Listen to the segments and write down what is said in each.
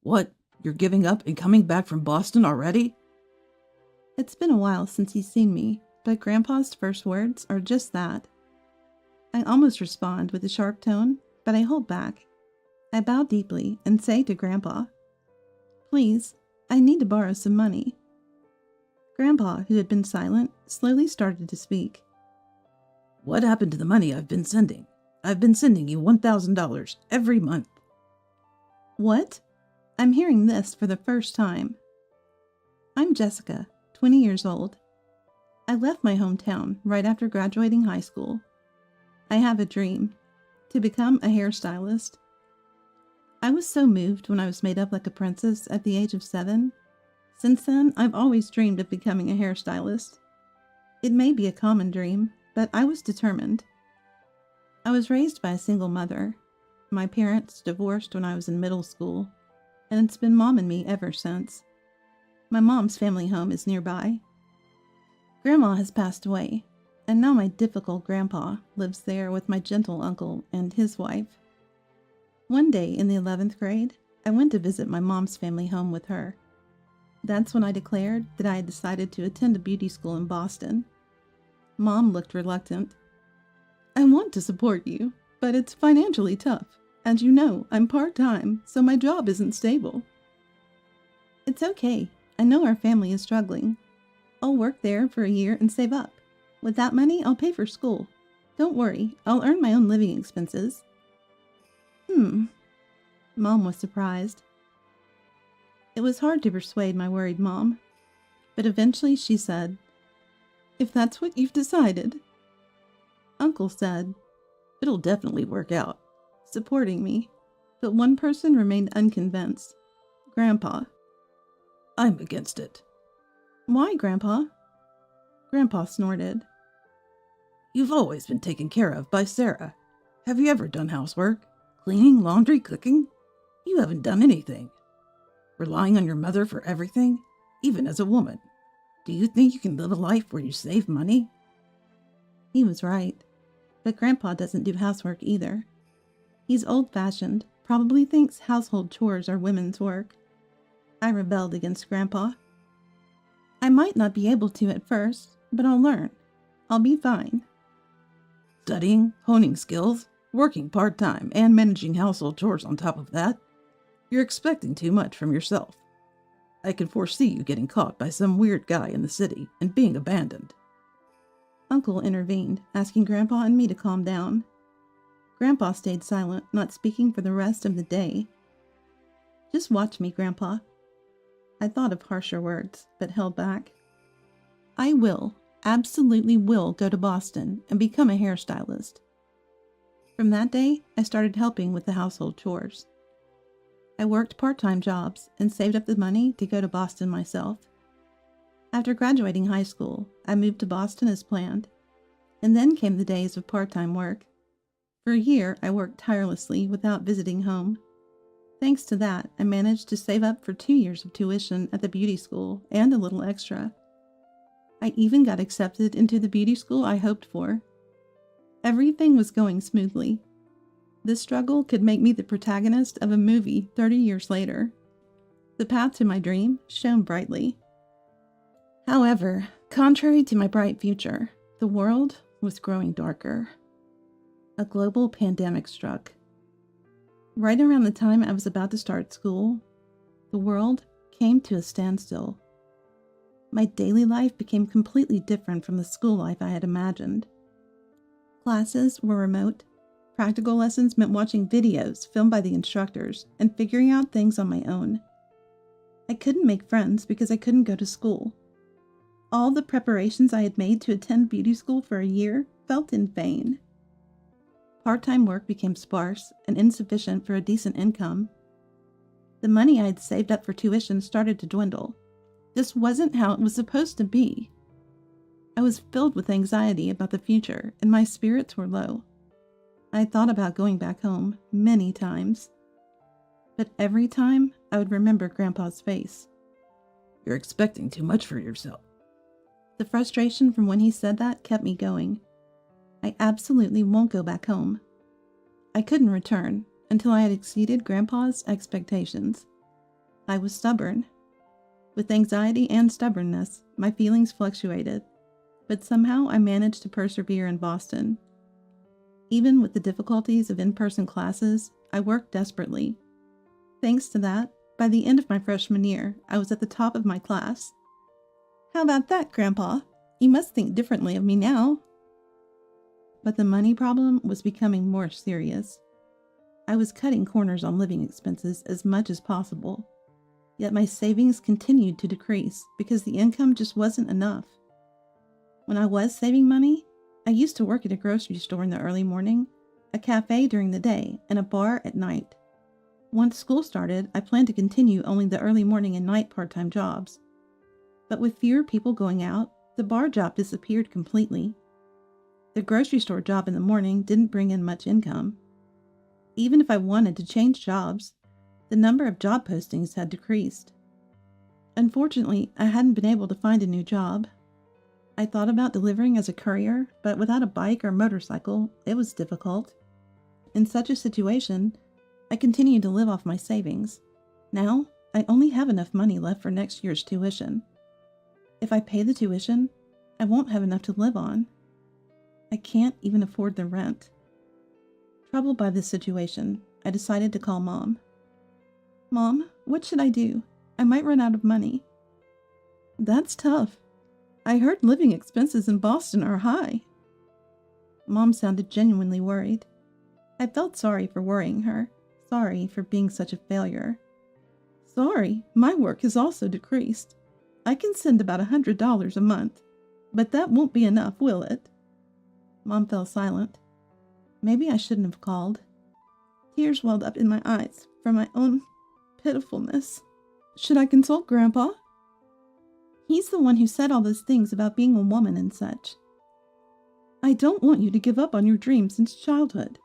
What? You're giving up and coming back from Boston already? It's been a while since he's seen me, but Grandpa's first words are just that. I almost respond with a sharp tone, but I hold back. I bow deeply and say to Grandpa, "Please, I need to borrow some money." Grandpa, who had been silent, slowly started to speak. What happened to the money I've been sending? I've been sending you $1,000 every month. What? I'm hearing this for the first time. I'm Jessica, 20 years old. I left my hometown right after graduating high school. I have a dream, to become a hairstylist. I was so moved when I was made up like a princess at the age of 7. Since then, I've always dreamed of becoming a hairstylist. It may be a common dream, but I was determined. I was raised by a single mother. My parents divorced when I was in middle school, and it's been Mom and me ever since. My mom's family home is nearby. Grandma has passed away, and now my difficult grandpa lives there with my gentle uncle and his wife. One day in the 11th grade, I went to visit my mom's family home with her. That's when I declared that I had decided to attend a beauty school in Boston. Mom looked reluctant. "I want to support you, but it's financially tough. As you know, I'm part-time, so my job isn't stable." "It's okay. I know our family is struggling. I'll work there for a year and save up. With that money, I'll pay for school. Don't worry, I'll earn my own living expenses." Mom was surprised. It was hard to persuade my worried mom, but eventually she said, "If that's what you've decided." Uncle said, It'll definitely work out. supporting me, but one person remained unconvinced. Grandpa. I'm against it. "Why, Grandpa?" Grandpa snorted. You've always been taken care of by Sarah. Have you ever done housework? Cleaning, laundry, cooking? You haven't done anything. Relying on your mother for everything, even as a woman. Do you think you can live a life where you save money? He was right, but Grandpa doesn't do housework either. He's old-fashioned, probably thinks household chores are women's work. I rebelled against Grandpa. "I might not be able to at first, but I'll learn. I'll be fine." Studying, honing skills, working part-time, and managing household chores on top of that. You're expecting too much from yourself. I can foresee you getting caught by some weird guy in the city and being abandoned. Uncle intervened, asking Grandpa and me to calm down. Grandpa stayed silent, not speaking for the rest of the day. "Just watch me, Grandpa." I thought of harsher words, but held back. I will, absolutely will go to Boston and become a hairstylist. From that day, I started helping with the household chores. I worked part-time jobs and saved up the money to go to Boston myself. After graduating high school, I moved to Boston as planned, and then came the days of part-time work. For a year, I worked tirelessly without visiting home. Thanks to that, I managed to save up for 2 years of tuition at the beauty school and a little extra. I even got accepted into the beauty school I hoped for. Everything was going smoothly. This struggle could make me the protagonist of a movie 30 years later. The path to my dream shone brightly. However, contrary to my bright future, the world was growing darker. A global pandemic struck. Right around the time I was about to start school, the world came to a standstill. My daily life became completely different from the school life I had imagined. Classes were remote. Practical lessons meant watching videos filmed by the instructors and figuring out things on my own. I couldn't make friends because I couldn't go to school. All the preparations I had made to attend beauty school for a year felt in vain. Part-time work became sparse and insufficient for a decent income. The money I had saved up for tuition started to dwindle. This wasn't how it was supposed to be. I was filled with anxiety about the future, and my spirits were low. I thought about going back home many times. But every time, I would remember Grandpa's face. You're expecting too much for yourself. The frustration from when he said that kept me going. I absolutely won't go back home. I couldn't return until I had exceeded Grandpa's expectations. I was stubborn. With anxiety and stubbornness, my feelings fluctuated, but somehow I managed to persevere in Boston. Even with the difficulties of in-person classes, I worked desperately. Thanks to that, by the end of my freshman year, I was at the top of my class. How about that, Grandpa? You must think differently of me now. But the money problem was becoming more serious. I was cutting corners on living expenses as much as possible, yet my savings continued to decrease because the income just wasn't enough. When I was saving money, I used to work at a grocery store in the early morning, a cafe during the day, and a bar at night. Once school started, I planned to continue only the early morning and night part-time jobs. But with fewer people going out, the bar job disappeared completely. The grocery store job in the morning didn't bring in much income. Even if I wanted to change jobs, the number of job postings had decreased. Unfortunately, I hadn't been able to find a new job. I thought about delivering as a courier, but without a bike or motorcycle, it was difficult. In such a situation, I continued to live off my savings. Now, I only have enough money left for next year's tuition. If I pay the tuition, I won't have enough to live on. I can't even afford the rent. Troubled by this situation, I decided to call Mom. Mom, what should I do? I might run out of money. That's tough. I heard living expenses in Boston are high. Mom sounded genuinely worried. I felt sorry for worrying her, sorry for being such a failure. Sorry, my work has also decreased. I can send about $100 a month, but that won't be enough, will it? Mom fell silent. Maybe I shouldn't have called. Tears welled up in my eyes from my own pitifulness. Should I consult Grandpa? He's the one who said all those things about being a woman and such. I don't want you to give up on your dreams since childhood.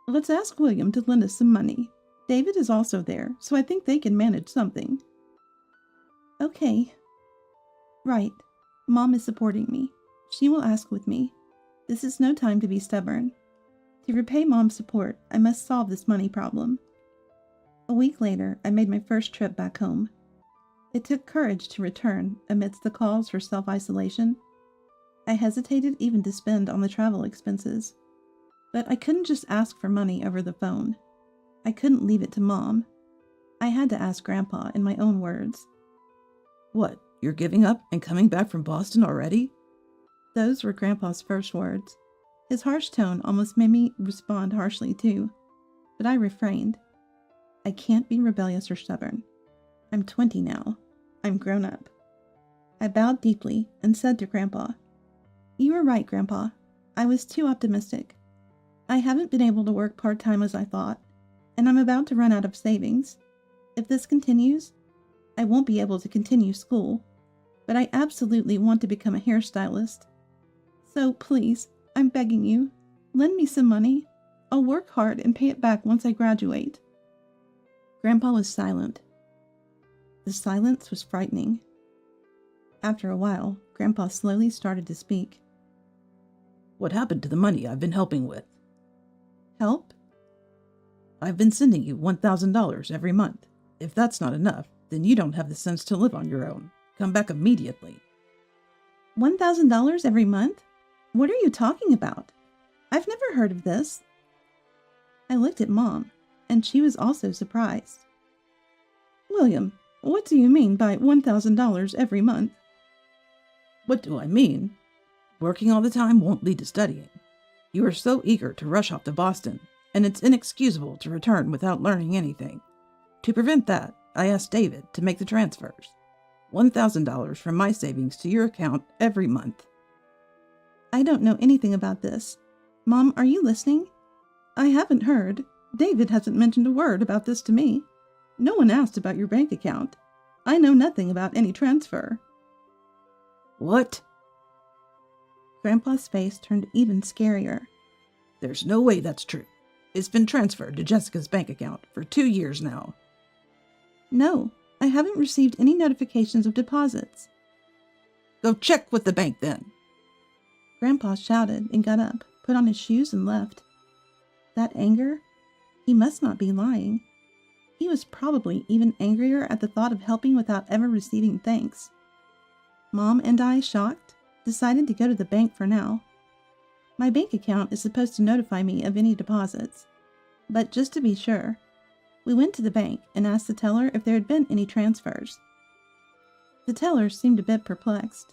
Let's ask William to lend us some money. David is also there, so I think they can manage something. Okay. Right. Mom is supporting me. She will ask with me. This is no time to be stubborn. To repay Mom's support, I must solve this money problem. A week later, I made my first trip back home. It took courage to return amidst the calls for self-isolation. I hesitated even to spend on the travel expenses. But I couldn't just ask for money over the phone. I couldn't leave it to Mom. I had to ask Grandpa in my own words. What, you're giving up and coming back from Boston already? Those were Grandpa's first words. His harsh tone almost made me respond harshly too, but I refrained. I can't be rebellious or stubborn. I'm 20 now. I'm grown up. I bowed deeply and said to Grandpa, You were right, Grandpa. I was too optimistic. I haven't been able to work part-time as I thought, and I'm about to run out of savings. If this continues, I won't be able to continue school, but I absolutely want to become a hairstylist. So please, I'm begging you, lend me some money. I'll work hard and pay it back once I graduate. Grandpa was silent. The silence was frightening. After a while, Grandpa slowly started to speak. What happened to the money I've been helping with? Help? I've been sending you $1,000 every month. If that's not enough, then you don't have the sense to live on your own. Come back immediately. $1,000 every month? What are you talking about? I've never heard of this. I looked at Mom, and she was also surprised. William, what do you mean by $1,000 every month? What do I mean? Working all the time won't lead to studying. You are so eager to rush off to Boston, and it's inexcusable to return without learning anything. To prevent that, I asked David to make the transfers. $1,000 from my savings to your account every month. I don't know anything about this. Mom, are you listening? I haven't heard. David hasn't mentioned a word about this to me. No one asked about your bank account. I know nothing about any transfer. What? Grandpa's face turned even scarier. There's no way that's true. It's been transferred to Jessica's bank account for 2 years now. No, I haven't received any notifications of deposits. Go check with the bank then. Grandpa shouted and got up, put on his shoes and left. That anger? He must not be lying. He was probably even angrier at the thought of helping without ever receiving thanks. Mom and I, shocked, decided to go to the bank for now. My bank account is supposed to notify me of any deposits, but just to be sure, we went to the bank and asked the teller if there had been any transfers. The teller seemed a bit perplexed.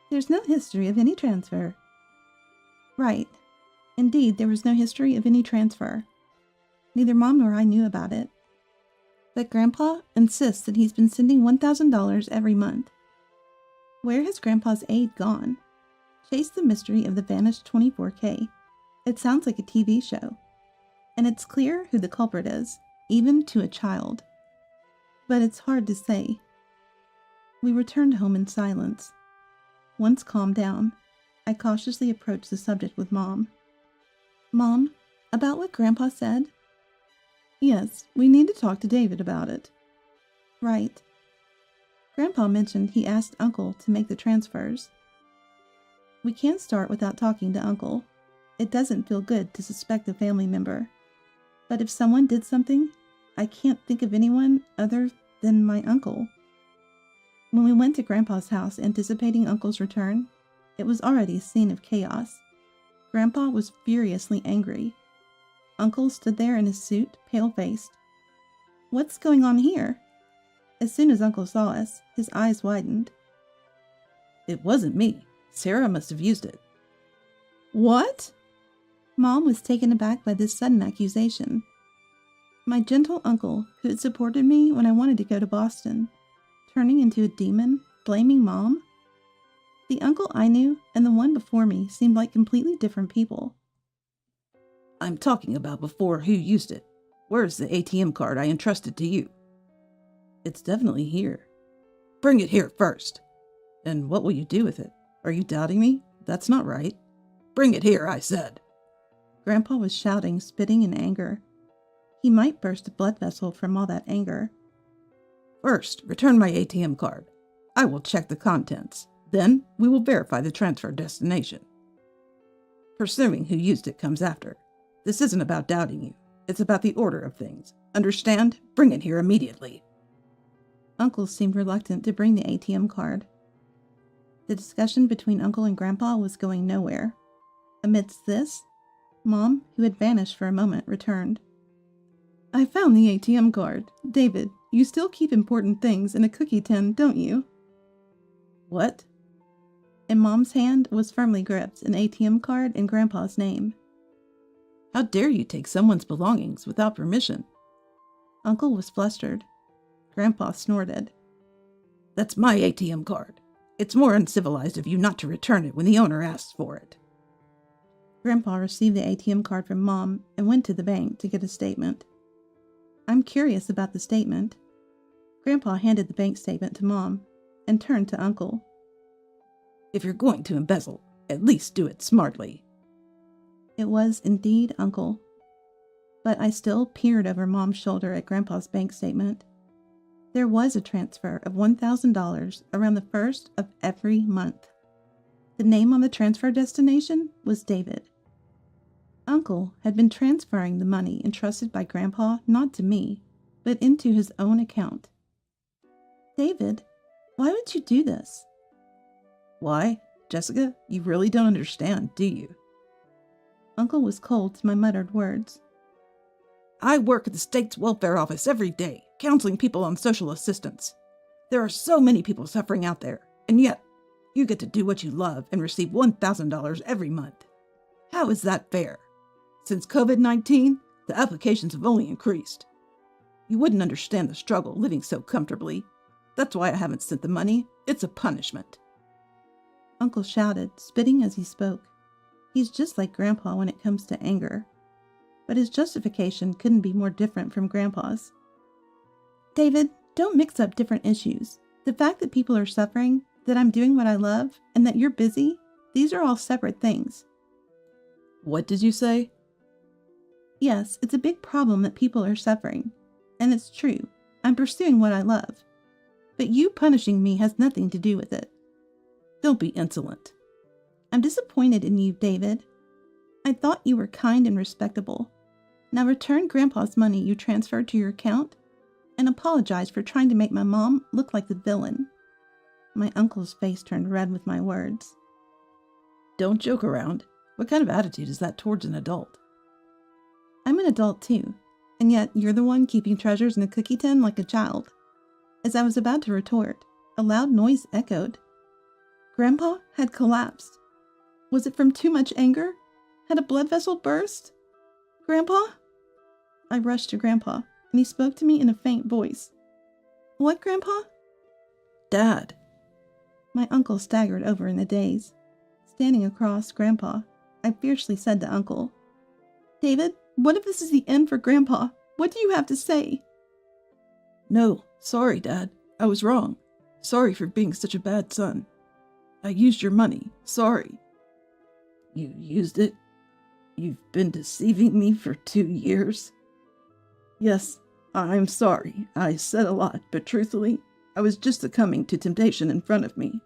There's no history of any transfer. Right. Indeed, there was no history of any transfer. Neither Mom nor I knew about it. But Grandpa insists that he's been sending $1,000 every month. Where has Grandpa's aid gone? Chase the mystery of the vanished 24K. It sounds like a TV show. And it's clear who the culprit is, even to a child. But it's hard to say. We returned home in silence. Once calmed down, I cautiously approached the subject with Mom. Mom, about what Grandpa said? Yes, we need to talk to David about it. Right. Grandpa mentioned he asked Uncle to make the transfers. We can't start without talking to Uncle. It doesn't feel good to suspect a family member. But if someone did something, I can't think of anyone other than my uncle. When we went to Grandpa's house anticipating Uncle's return, it was already a scene of chaos. Grandpa was furiously angry. Uncle stood there in his suit, pale-faced. What's going on here? As soon as Uncle saw us, his eyes widened. It wasn't me. Sarah must have used it. What? Mom was taken aback by this sudden accusation. My gentle uncle, who had supported me when I wanted to go to Boston, turning into a demon, blaming Mom? The uncle I knew and the one before me seemed like completely different people. I'm talking about before who used it. Where's the ATM card I entrusted to you? It's definitely here. Bring it here first. And what will you do with it? Are you doubting me? That's not right. Bring it here, I said. Grandpa was shouting, spitting in anger. He might burst a blood vessel from all that anger. First, return my ATM card. I will check the contents. Then, we will verify the transfer destination. Pursuing who used it comes after. This isn't about doubting you. It's about the order of things. Understand? Bring it here immediately. Uncle seemed reluctant to bring the ATM card. The discussion between Uncle and Grandpa was going nowhere. Amidst this, Mom, who had vanished for a moment, returned. I found the ATM card. David, you still keep important things in a cookie tin, don't you? What? In Mom's hand was firmly gripped an ATM card in Grandpa's name. How dare you take someone's belongings without permission? Uncle was flustered. Grandpa snorted. That's my ATM card. It's more uncivilized of you not to return it when the owner asks for it. Grandpa received the ATM card from Mom and went to the bank to get a statement. I'm curious about the statement. Grandpa handed the bank statement to Mom and turned to Uncle. If you're going to embezzle, at least do it smartly. It was indeed Uncle. But I still peered over Mom's shoulder at Grandpa's bank statement. There was a transfer of $1,000 around the first of every month. The name on the transfer destination was David. Uncle had been transferring the money entrusted by Grandpa not to me, but into his own account. David, why would you do this? Why? Jessica, you really don't understand, do you? Uncle was cold to my muttered words. I work at the state's welfare office every day, counseling people on social assistance. There are so many people suffering out there, and yet you get to do what you love and receive $1,000 every month. How is that fair? Since COVID-19, the applications have only increased. You wouldn't understand the struggle living so comfortably. That's why I haven't sent the money. It's a punishment. Uncle shouted, spitting as he spoke. He's just like Grandpa when it comes to anger. But his justification couldn't be more different from Grandpa's. David, don't mix up different issues. The fact that people are suffering, that I'm doing what I love, and that you're busy, these are all separate things. What did you say? Yes, it's a big problem that people are suffering. And it's true. I'm pursuing what I love. But you punishing me has nothing to do with it. Don't be insolent. I'm disappointed in you, David. I thought you were kind and respectable. Now return Grandpa's money you transferred to your account and apologize for trying to make my mom look like the villain." My uncle's face turned red with my words. Don't joke around. What kind of attitude is that towards an adult? I'm an adult too, and yet you're the one keeping treasures in a cookie tin like a child. As I was about to retort, a loud noise echoed. Grandpa had collapsed. Was it from too much anger? Had a blood vessel burst? Grandpa? I rushed to Grandpa, and he spoke to me in a faint voice. What, Grandpa? Dad. My uncle staggered over in a daze. Standing across Grandpa, I fiercely said to Uncle, David, what if this is the end for Grandpa? What do you have to say? No, sorry, Dad. I was wrong. Sorry for being such a bad son. I used your money. Sorry. You used it? You've been deceiving me for 2 years? Yes, I'm sorry. I said a lot, but truthfully, I was just succumbing to temptation in front of me.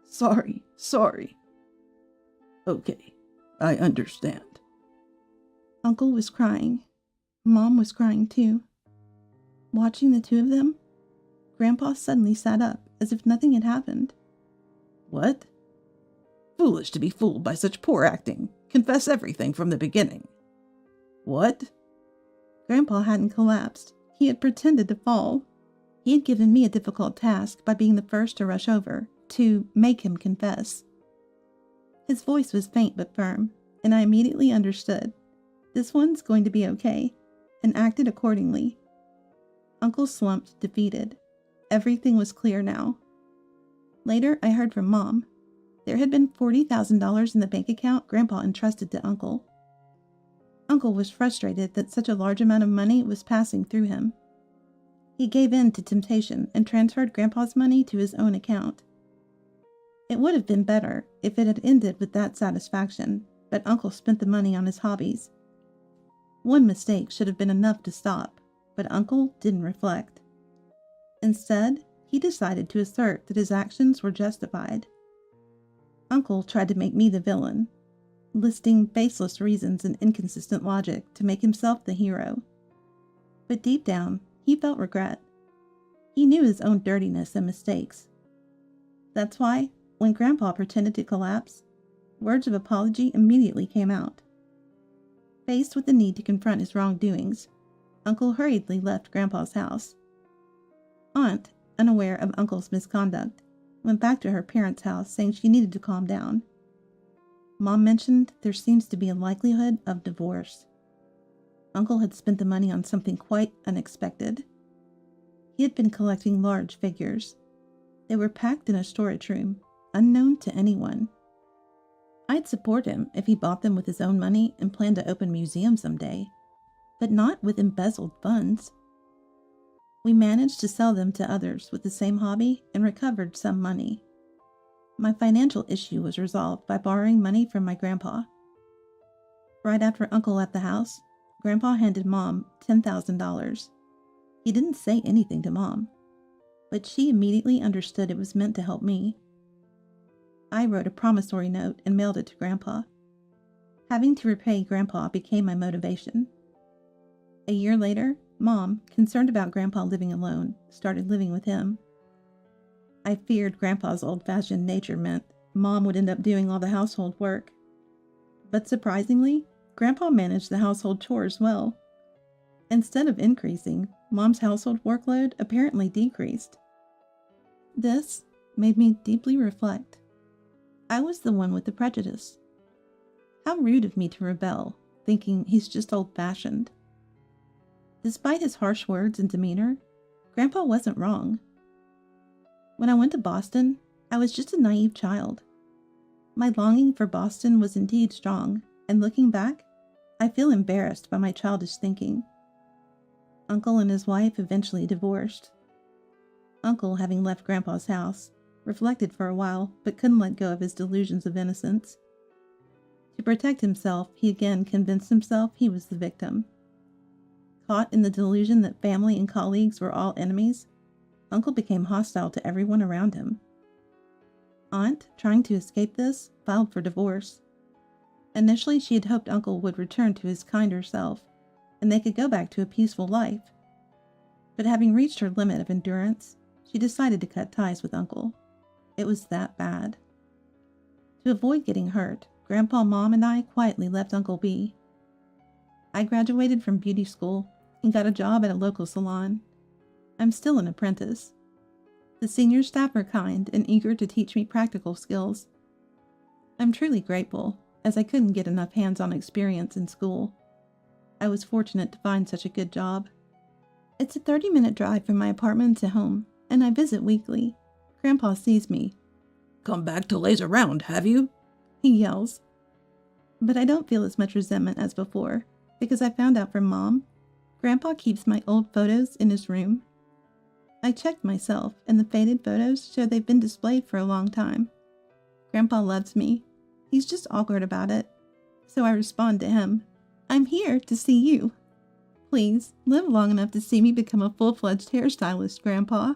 Sorry. Okay, I understand. Uncle was crying. Mom was crying too. Watching the two of them, Grandpa suddenly sat up as if nothing had happened. What? Foolish to be fooled by such poor acting. Confess everything from the beginning. What? Grandpa hadn't collapsed. He had pretended to fall. He had given me a difficult task by being the first to rush over, to make him confess. His voice was faint but firm, and I immediately understood. This one's going to be okay, and acted accordingly. Uncle slumped, defeated. Everything was clear now. Later, I heard from Mom. There had been $40,000 in the bank account Grandpa entrusted to Uncle. Uncle was frustrated that such a large amount of money was passing through him. He gave in to temptation and transferred Grandpa's money to his own account. It would have been better if it had ended with that satisfaction, but Uncle spent the money on his hobbies. One mistake should have been enough to stop, but Uncle didn't reflect. Instead, he decided to assert that his actions were justified. Uncle tried to make me the villain, listing baseless reasons and inconsistent logic to make himself the hero. But deep down, he felt regret. He knew his own dirtiness and mistakes. That's why, when Grandpa pretended to collapse, words of apology immediately came out. Faced with the need to confront his wrongdoings, Uncle hurriedly left Grandpa's house. Aunt, unaware of Uncle's misconduct, went back to her parents' house saying she needed to calm down. Mom mentioned there seems to be a likelihood of divorce. Uncle had spent the money on something quite unexpected. He had been collecting large figures. They were packed in a storage room, unknown to anyone. I'd support him if he bought them with his own money and planned to open a museum someday, but not with embezzled funds. We managed to sell them to others with the same hobby and recovered some money. My financial issue was resolved by borrowing money from my grandpa. Right after Uncle left the house, Grandpa handed Mom $10,000. He didn't say anything to Mom, but she immediately understood it was meant to help me. I wrote a promissory note and mailed it to Grandpa. Having to repay Grandpa became my motivation. A year later, Mom, concerned about Grandpa living alone, started living with him. I feared Grandpa's old-fashioned nature meant Mom would end up doing all the household work. But surprisingly, Grandpa managed the household chores well. Instead of increasing, Mom's household workload apparently decreased. This made me deeply reflect. I was the one with the prejudice. How rude of me to rebel, thinking he's just old-fashioned. Despite his harsh words and demeanor, Grandpa wasn't wrong. When I went to Boston, I was just a naive child. My longing for Boston was indeed strong, and looking back, I feel embarrassed by my childish thinking. Uncle and his wife eventually divorced. Uncle, having left Grandpa's house, reflected for a while, but couldn't let go of his delusions of innocence. To protect himself, he again convinced himself he was the victim. Caught in the delusion that family and colleagues were all enemies, Uncle became hostile to everyone around him. Aunt, trying to escape this, filed for divorce. Initially, she had hoped Uncle would return to his kinder self, and they could go back to a peaceful life. But having reached her limit of endurance, she decided to cut ties with Uncle. It was that bad. To avoid getting hurt, Grandpa, Mom, and I quietly left Uncle be. I graduated from beauty school and got a job at a local salon. I'm still an apprentice. The senior staff are kind and eager to teach me practical skills. I'm truly grateful, as I couldn't get enough hands-on experience in school. I was fortunate to find such a good job. It's a 30-minute drive from my apartment to home, and I visit weekly. Grandpa sees me. "Come back to laze around, have you?" He yells. But I don't feel as much resentment as before, because I found out from Mom, Grandpa keeps my old photos in his room. I checked myself, and the faded photos show they've been displayed for a long time. Grandpa loves me. He's just awkward about it. So I respond to him, "I'm here to see you. Please, live long enough to see me become a full-fledged hairstylist, Grandpa."